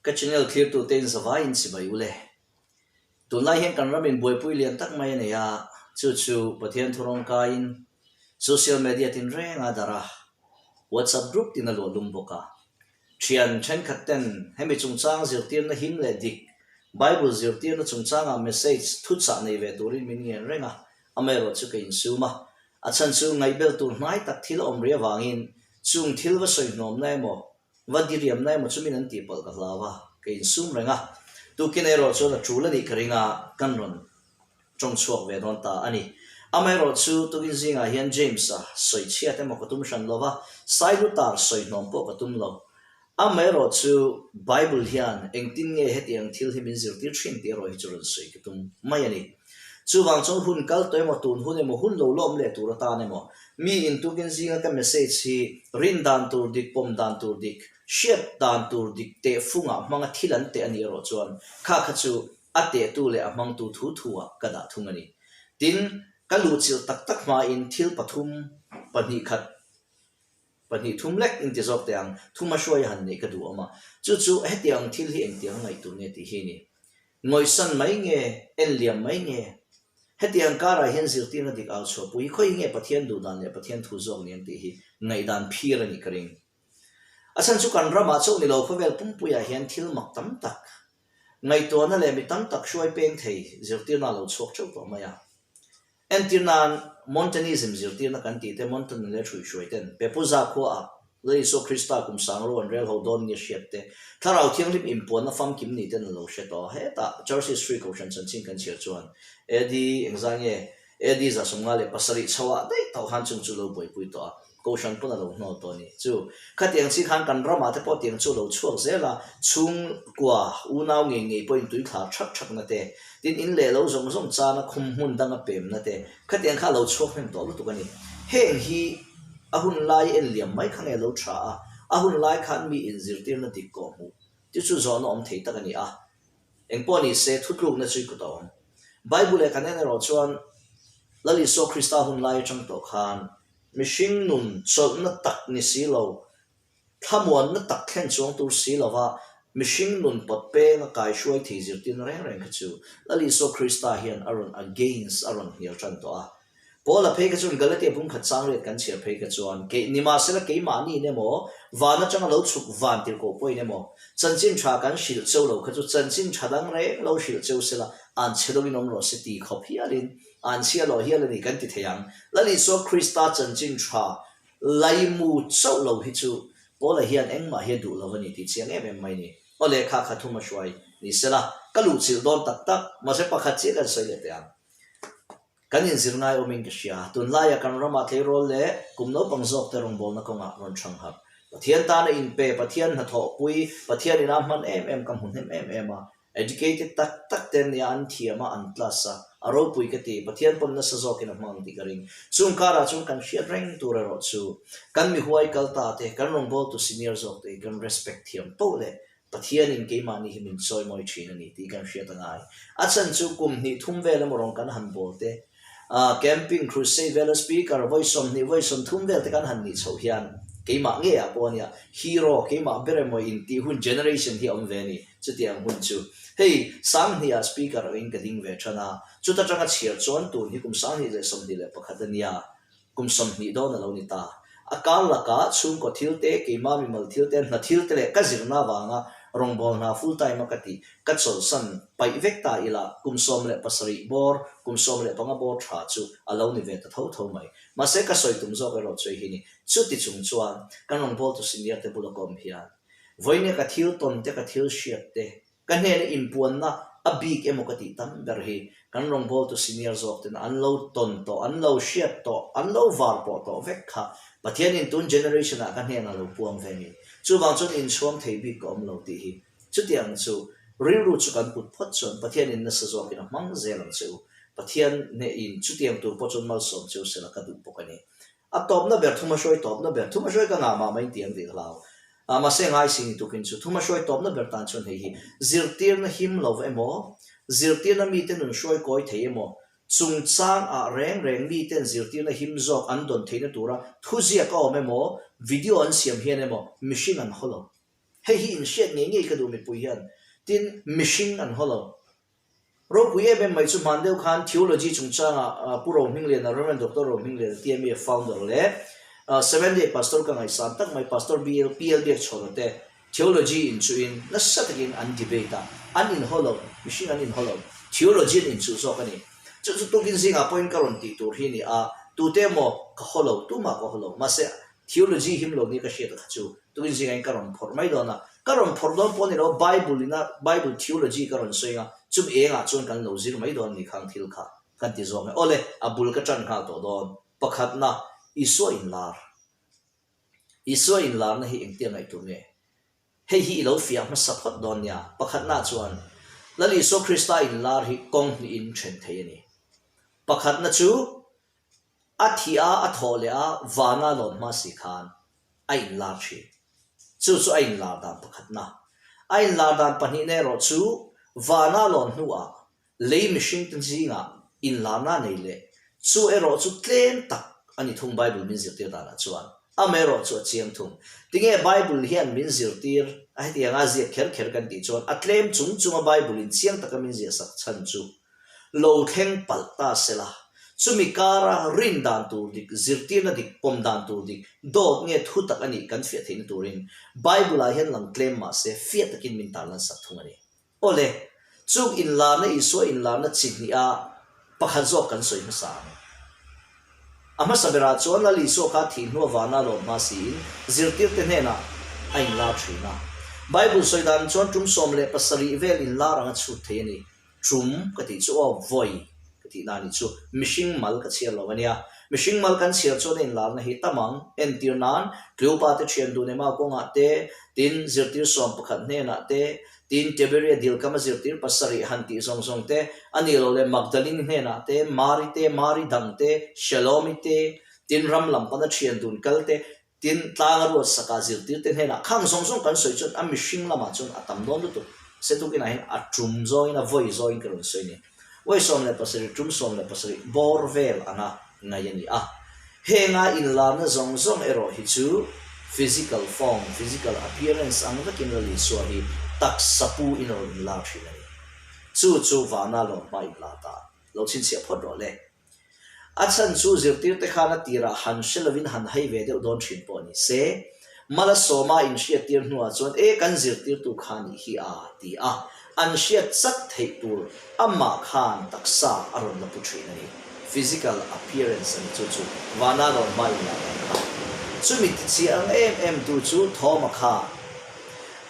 cái channel clear to ten zavai in si bai ule tun lai hen kan ramin boy pui lian tak mai ne ya chu pathian thurong ka in social media tin renga dara WhatsApp group tin alo lum boka thian chen khaten hemi chungchang zirtir na him le dik Bible zirtir na chungchang a message thu cha nei ve turin min ngen renga amero chu kein suma achan chu ngai bel tu hnai tak thil om ria wangin chung thil wa soi nom nai mo vadiriam nai mo chumin an ti pal ka hlawa kein sum renga tu kinero chu la chula ni kringa kanron trong chuak ve don ta ani amero chu tu kin zinga hian James a soi chia te mo katum shan lova sai lu tar soi nom po katum lo amero chu Bible hian engtin nge hetiang thil himin zirtir thin te ro hi churan soi katum mai ani chu wang chong hun kal toy mo tun hun emo hun lo lom le tur ta ne mo mi in tu kin zinga ka message hi rin dan tur dik pom dan tur dik shet dan tur dik te funga manga thilan te ani ro chuan kha chu ate tu le amang tu thu thuwa kada thungani tin kalu chil tak tak ma in thil pathum pani khat pani thum lek in ti zok teang thuma shoi han ne ka du ama chu hetiang thil hi eng tiang ngai tu ne ti hi ni ngoi san mai nge en liam mai nge hetiang kara hian zirtir na dik au cho pui khoi nge pathian du dan le pathian thu zok nian ti hi ngai dan phir ani kring asan chu kan rama chok ni lo khovel pum puya hian thil mak tam tak ngai to na le mi tam tak shoi peng thei zirtir na lo chok chok to maya entirnan montanism zirtir na kan ti te montan le thui shoi ten pepuza kho a le so krista kum sang ro rel ho don ni shete tharau thiang lim impon na fam kim ni ten lo sheto he ta church history ko shan chan ching kan chir chuan edi engzange edi za sunga le pasari chawa dai tau han chung chu lo boi pui to ko shan puna lo no to ni chu khatiang chi khan kan rama te po tiang chu lo chuak zela chung kwa unaw nge nge point tui kha thak thak na te tin in le lo zong zong cha na khum hun dang a pem na te khatiang kha lo chuak hem to lu tu kani heng hi ahun lai en liam mai khang e lo tha ahun lai khan mi in zirtir na dik ko mu ti chu zo no om thei ta kani a engpo ni se thutluk na chui ko to Bible e kanen ro chuan lali so krista hun lai chang to khan mishing nun chol na tak ni si lo thamon na tak khen chong tur si lo wa mishing nun pot pe na kai shoi thi zir tin reng reng chu lali so krista hian aron against aron hial chan to a pola phe ka chun galatia bung khat sang ret kan chia phe ka chuan ke nima sela ke ma ni ne mo wana chang lo chuk Vantirhkoh poi ne mo chanchin tha kan shil cheu lo kha chu chanchin thadang re lo shil cheu sela an chhelowin om ro se ti khopi alin an sia lo hial ni kan ti theyang lali so krista chanchin tha laimu chau lo hi chu pola hian engma he du lovani ti chiang em mai ni ole kha kha thuma shwai ni sela kalu chil don tak tak ma se pakhat che kan soi le teang kanin zirngai oming ka sia tun laia kan rama the rol le kumno pangjok te rong bol na konga ron thang hap pathian ta na in pe pathian na tho pui pathian ina man em kam hun em a educated tak ten ya an thiama an klasa aro pui ka ti pathian pon na sajok in mang ti karing chung kara chung kan sia reng tu ro chu kan mi huai kal ta te kan rong bol to senior zok te kan respect thiam to le pathian in ke mani himin soi moi thina ni ti kan sia ta ngai achan chu kum ni thum ve le morong kan han bol te camping crusade vela speaker voice on thum vel te kan han ni chho hian keima nge a ponia hero keima bere mo in ti hun generation hi om ve ni chu tiang hun chu hey sang ni a speaker in ka ding ve thana chu ta tanga chiar chon tu ni kum sang ni le som ni le pakhatania kum som ni do na lo ni ta akal la ka chung ko thil te keima mi mal thil te na thil te le ka zirna wanga rong bol na full time akati ka chol san pai vek ta ila kum som le pasari bor kum som le panga bor tha chu alo ni ve ta tho mai ma se ka soi tum zo ka ro choi hi ni chu ti chung chuan kan rong bol to senior te bulo kom hian voine ka thil ton te ka thil shiat te kan he in puan na a big emokati tam ber hi kan rong bol to senior zok ten an lo ton to an lo shiat to an lo var po to vek kha pathian in tun generation a kan he na lo puang ve ni chu wang chun in chuang thei bi kom lo ti hi chu tiang chu real ru chu kan put phot chon pathian in na sa zok in mang zelang chu pathian ne in chu tiang tur po chon mal som chu sela ka du pokani a top na ber thuma shoi top na ber thuma shoi ka nga ma mai tiang ri lao ma se ngai sing tu kin chu thuma shoi top na ber tan chon hei hi zirtir na him love emo zirtir na mi te nun shoi koi thei emo chung chang a reng mi ten zirtir na him zok an don theina tura thuzia ka ome mo video an siam hian emo machine an holo hei hi in shet nge ka du mi pui hian tin mishing an holo ro pui e ben mai chu mandeu khan theology chungchanga puro mingle na Reverend Dr. ro mingle TMA founder le 7-day pastor ka ngai san tak mai pastor PLB chholote theology in chu in na satakin an debate an in holo mishing an in holo theology in chu so kani chu tukin singa point karon ti tur hi ni a tu te mo ka holo tu ma ka holo ma se theology him lo ni ka she ta chu tukin singa in karon phor mai do na karon phor don pon ro bible theology karon soinga chum e nga chon kan lo zir mai don ni khang thil kha kan ti zong ole abul ka chan kha to don pakhat na Isua Inlar na hi engtia ngai tu ne hei hi lo fia ma saphat don ya pakhat na chuan lali so Krista Inlar hi kong ni in chen thei ni pakhat na chu athia atholea wana lon ma si khan a Inlar chi chu a Inlar dan pakhat na a Inlar dan pani ne ro chu wana lon nuwa lei mishing tin zinga Inlar na nei le chu e ro chu tlen tak ani thung Bible min zir tir dana chuan amero chu chiang thung tinge Bible hian min zir tir a ti anga zia kher kan ti chuan atlem chung Bible in chiang tak min zia sak chan chu lo theng palta sela chumi kara rin dan tu dik zir tir na dik pom dan tu dik dot nge thu tak ani kan fia thein turin Bible a hian lang claim ma se fia takin min tar lan sak thung ani ole chung Inlar na Isua Inlar na chini a pakhat zo kan soi ma sa ama sabera chuan lali so kha thi nu wana lo ma si zirtir te hena a Inlar thina Bible soidan chuan chhunzom le pasari vel Inlar anga chu theni chum ka ti chu voi ka ti na ni chu mishing mal ka chial lo ania mishing mal kan chial chu Inlar na hi tamang entir nan kleopa te thian du ne ma ko nga te tin zirtir som pakhat ne na te tin teberia dil kama zirtir pasari hanti song te anilo le Magdalene ne na te mari dang te shalomi te tin ramlam pana thian dun kal te tin tlang ro saka zirtir te ne na khang song kan soi chon a mishing lama chon atam don tu se tu kina hin a chhunzom ina voi zo in karon soi ni voi som le pasari chhunzom le pasari borvel ana ngayani a henga Inlar na zong ero hi chu physical form physical appearance ang takin lali so hi tak sapu in Inlar thilani chu wana lo mai la ta lo chin sia phot ro le achan chu zirtir te khana tira han shelovin han hai ve de don thin po ni se mala soma in shia tir nuwa chon e kan zirtir tu khani hi a ti a an shia chak thei tur amma khan taksa aron la pu thina ni physical appearance and chu wana lo mai la ta chu mi ti chi ang em tu chu thoma kha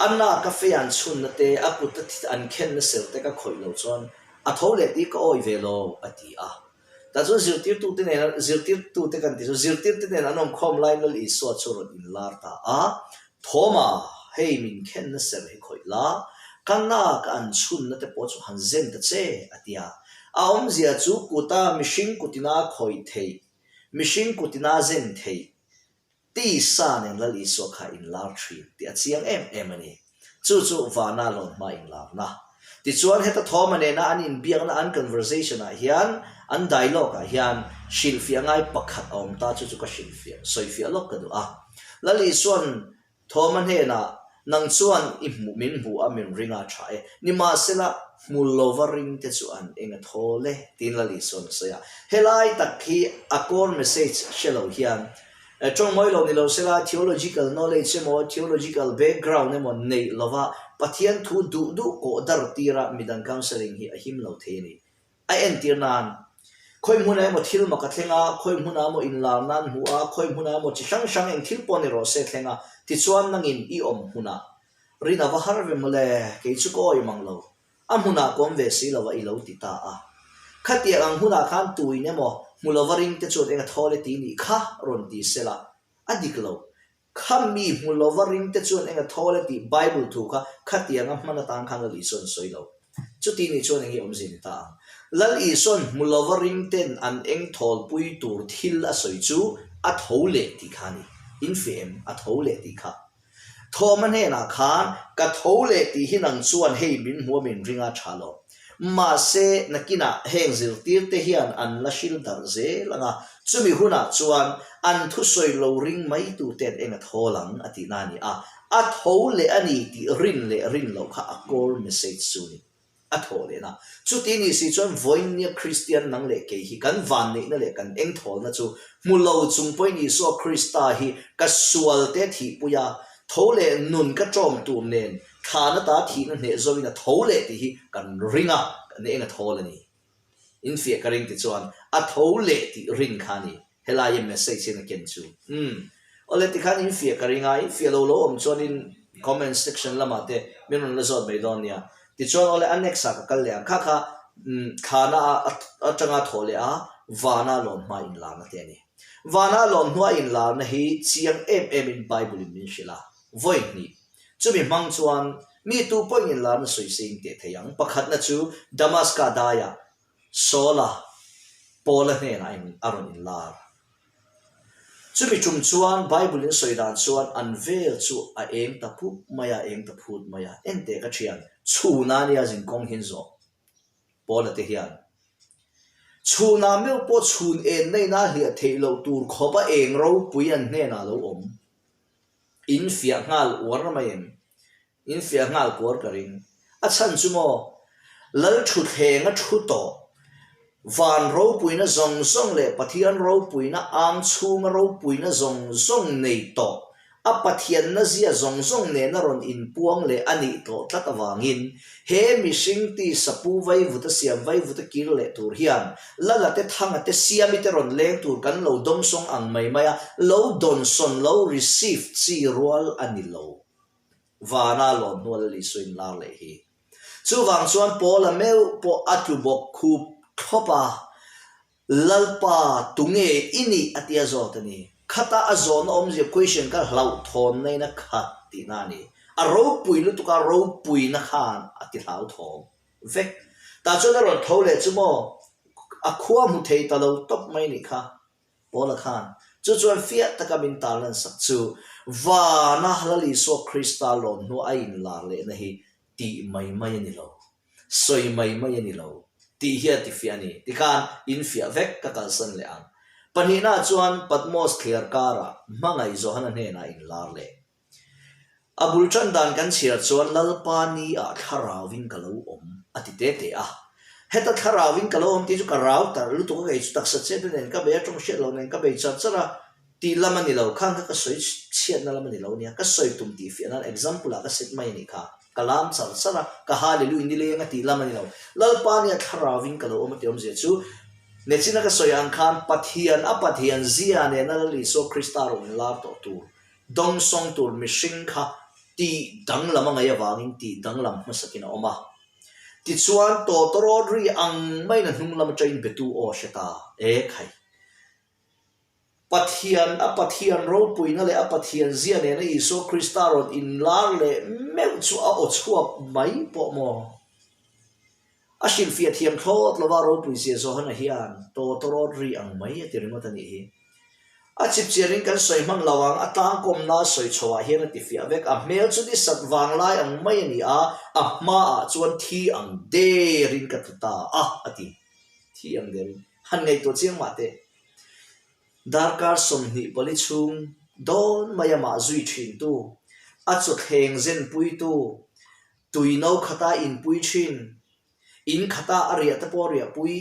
anna ka fean chun na te akut ta an khen na sel te ka khoi lo chon a thole ti ka oi velo ati a ta chu zirtir tu te kan ti chu zirtir te ne anom khom line lol Isua churot Inlar ta a thoma hei min khen na sel he khoi la kanna ka an chun na te po chu han zen ta che atia a om zia chu kuta mishing kutina khoi thei mishing kutina zen thei ti sa ne lal Isua kha Inlar thri ti achiang em ani chu wana lon ma Inlar na ti chuan heta thoma ne na an in biang na an conversation a hian an dialogue a hian shilfia ngai pakhat om ta chu ka shilfia soifia lok ka du a lal Isua thoma ne na nang chuan I min hu a min ringa thae ni ma sela mulovering te chuan enga thole tin lal Isua so ya helai takhi akor message shelo hian trong moi lo ni lo sela theological knowledge mo theological background mo nei lova pathian thu du ko dar tira midang counseling hi ahim lo theni a entir nan khoi huna mo thil ma ka thlenga khoi huna mo Inlar nan hua khoi huna mo chi sang eng thil pon ro se thlenga ti chuan nangin I om huna rina wa har ve mole ke chu ko I manglo a huna kom ve si lo wa I lo ti ta a khati ang huna khan tui ne mo mulovaring te chu enga thole ti ni kha ron ti sela adiklo khami mulovaring te chu enga thole ti Bible thu kha khati anga mana tang khang li son soilo chu ti ni chu ngi om zin ta lal Isua mulovaring ten an eng thol pui tur thil a soi chu a thole ti khani infem a thole ti kha thoman he na khan ka thole ti hinang chuan hei min huamin ringa thalo ma se nakina heng zir tir te hian an la shil dar ze langa chumi huna chuan an thu soi lo ring mai tu ten enga tholang ati nani a thole ani ti rin lo kha akor message suni a thole na chu ti ni si chuan voinia Christian nang le ke hi kan van ni na le kan eng thol na chu mulo chung poi ni so Christa hi ka sual te thi puya thole nun ka trom tu nen thana ta thi na ne zo ina thole ti hi kan ringa ne enga thol ani in fia karing ti chuan a thole ti ring khani helai message in ken chu ole ti khan in fia karinga in fia lo chuan in comment section lama te minun la zot mai don nia ti chuan ole anexa ka kal le kha khana atanga thole vana lon ma in la na te ni vana lon hua in la na hi chiang em in bible in shila voi ni chumi mang chuan mi tu point in la na soi sein te theyang pakhat na chu damaska daya sola pola ne na in aron in la chumi chum chuan bible in soi dan chuan unveil chu a eng ta phu maya eng ta phut maya ente ka thian chuna nia jing kong hin zo pola te hian chuna me po chun en nei na hlia theilo tur khoba eng ro puian ne na lo om in fia ngal war mayen in fia ngal kor karing a chan chumo lal thu thenga thu to van ro puina zong zong le pathian ro puina ang chung ro puina zong zong nei to a pathian na zia zong zong ne na ron in puang le ani to tlatawangin he mi sing ti sapu vai vuta siam vai vuta kil le tur hian lala te thanga te siami te ron leng tur kan lo dom song ang mai maya lo don son lo receive chi rual ani lo vana lon nual li suin la le hi chu wang chuan pola meu po atu bok khup thopa lalpa tunge ini atia zotani khata azon om je question ka hlau thon nei na khat ti na ni a ro pui lu tu ka ro pui na khan ati hlau thom vek ta chona ro thole chumo a khuwa mu thei ta lo top mai ni kha pola khan chu chuan fiat takamin talan sak chu wa na halali so kristalon no ain la le na hi ti mai mai ni lo soi mai mai ni lo ti hia ti fiani ti kan in fia vek ka kal san le ang panina chuan patmos clear kara mangai zo hana ne na in lar le abul chan dan kan chiar chuan lalpani a tharawin kalo om ati te te heta tharawin kalo om ti chu karaw tar lu to ka chu taksa che nen ka be tong shet lo nen ka be chat chara ti lamani lo khang ka soi chiat na lamani lo nia ka soi tum ti fi an example ka set mai ni kha kalam chal sara ka hallelujah ni le nga ti lamani lo lalpani a tharawin kalo om ti om je chu nechina ka soyang khan pathian zia ne na li so kristaro in lar to tu dong song tur mishing kha ti dang lama nga ya wangin ti dang lam masakina oma ti chuan to torodri ang mai na hnung lam train betu o sheta e khai pathian ro puina le pathian zia ne na iso kristaro in lar le meu chu a o chua mai po mo ashil fiat hiam thot lawaro puisi zo hana hian to torodri ang mai atirimata ni hi a chip chiaring kan soi man lawang atang kom na soi chowa hian ati fia vek a mel chu di satwang lai ang mai ni a ma a chuan thi ang de rin ka tuta ati thi ang de han ngai to chiang ma te darkar somni poli chung don mayama zui thin tu a chu theng zen pui tu tuino khata in pui thin in khata aria te poria pui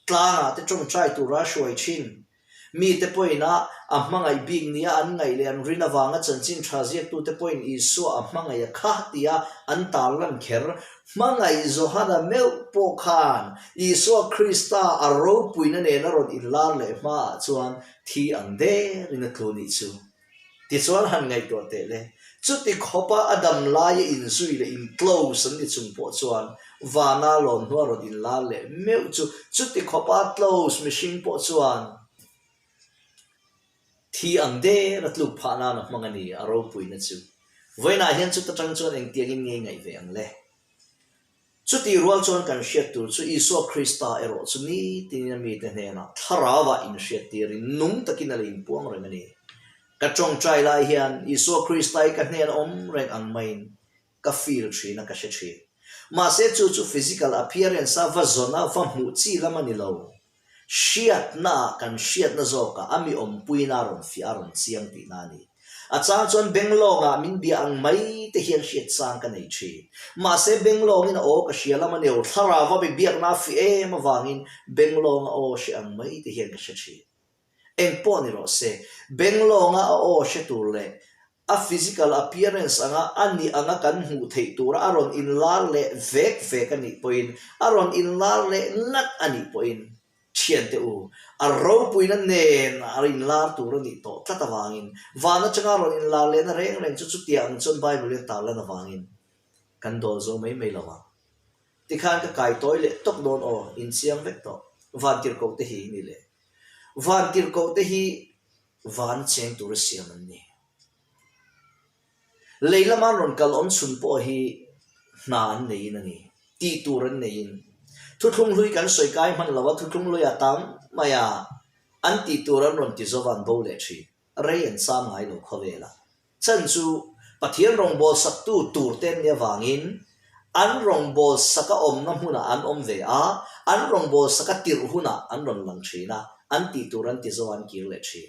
tlanga te trong chai tu ra shoi chin mi te poina ahmangai big nia an ngai le an rina wanga chanchin thrazia tu te point isu ahmangai kha tia an talan kher mangai zohana meu po khan isu krista aro puina ne na rod illar le ma chuan thi ang de rina kloni chu ti chuan han ngai to te le chuti khopa adam lai in sui le in close an ni chung po chuan vana lon no rod in la le meu chuti khopa close machine po chuan thi ang de ratluk phana na mangani aro puina chu voina hian chu ta tang chuan engtia in nge ngai ve ang le chuti rual chuan kan shet tur chu iso krista ero chu ni tin mi te ne na tharawa in shet tirin nung takin ale in puang re mani ka chong trai lai hian iso krista ka hnen om reng ang main ka feel thri na ka she thri mà sẽ chu physical appearance va zona va mu chi lama ni lo shiat na kan shiat na zo ka ami pui na ron fi aron chiang ti na ni a chang chon benglo nga min bia ang mai te hian shiat sang ka nei chi ma se benglo in o ka shia lama ni o thara va be biak na fi e ma wangin benglo nga o shi ang mai te hian ka chi eng po ni ro se benglo nga o she tur le a physical appearance anga ani anga kan hu thei tura aron inlar le vek ani point aron inlar le nat ani point chian te u a ro puina nen ar inlar tura ni to tatawangin wana changa ron inlar le na reng chu tiang chon bible le ta la na wangin kan dol zo mai lawa tikhan ka kai toilet tok don o in siang vek to Vantirhkoh te hi ni le Vantirhkoh te hi van cheng tur siam ni leila man ron kal on sun po hi nan nei na ni ti turan nei thu thung lui kan soi kai man lawa thu thung lui atam maya an ti turan ron ti zo van bo le thi rei en sam ngai lo khovela chen chu pathian rong bol sak tu tur ten ne wangin an rong bol saka na huna an ve a an rong bol saka tir huna an ron lang thina an ti turan ti zo an kir le thi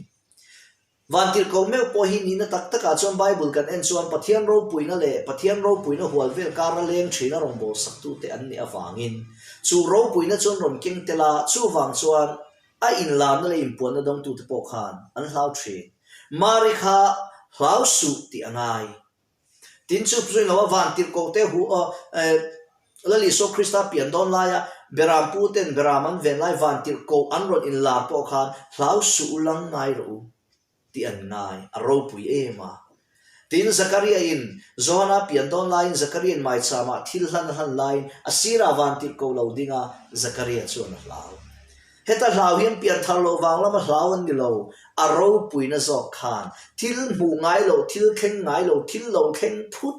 Vantirhkoh meu po hi ni na tak chon bible kan en chuan pathian ro puina le pathian ro puina hual vel kara leng thina rong bo sak tu te an ni awangin chu ro puina chon ron king tela chu wang chuan a in la na le impon na dong tu te po khan an hlau thri mari kha hlau su ti angai tin chu pui no Vantirhkoh te hu lali so krista pian don la ya beram pu ten beraman ven lai Vantirhkoh an ron in la po khan hlau su lang ngai ro ti an ngai a ro pui ema tin Zakaria in zona pian don line Zakaria in mai chama thil han line asira Vantirhkoh lo dinga Zakaria chuan hlau heta hlau hian pian thar lo wang lama hlau an ni lo a ro pui na zo khan thil mu ngai lo thil kheng ngai lo thil lo kheng phut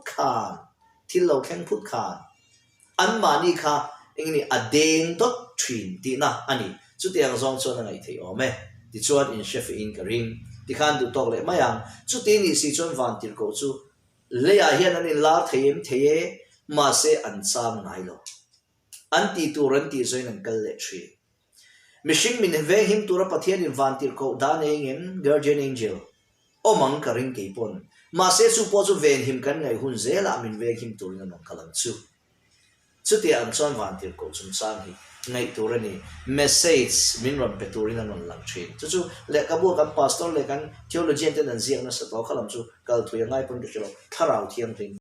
khan an mani kha engni adeng dot thin ti na ani chu tiang zong chon ngai thei ome ti chuan in chef in ka ring ti khan du tok le mayang chu ti ni si chon Vantirhkoh chu le a hian an in lar theim theye ma se an cham ngai lo an ti turan ti zoin an kal le thri mishing min ve him tura pathian in Vantirhkoh dan engem guardian angel omang ka ring ke pon ma se chu po chu ven him kan ngai hun zela min ve him turin an kalang chu ti an chon Vantirhkoh chum sang hi ngai turani message min ron peturin an lang thin chu le ka bu kan pastor le kan theologian ten an ziang na sa to khalam chu kal thuya ngai pon chu tharau thiam thing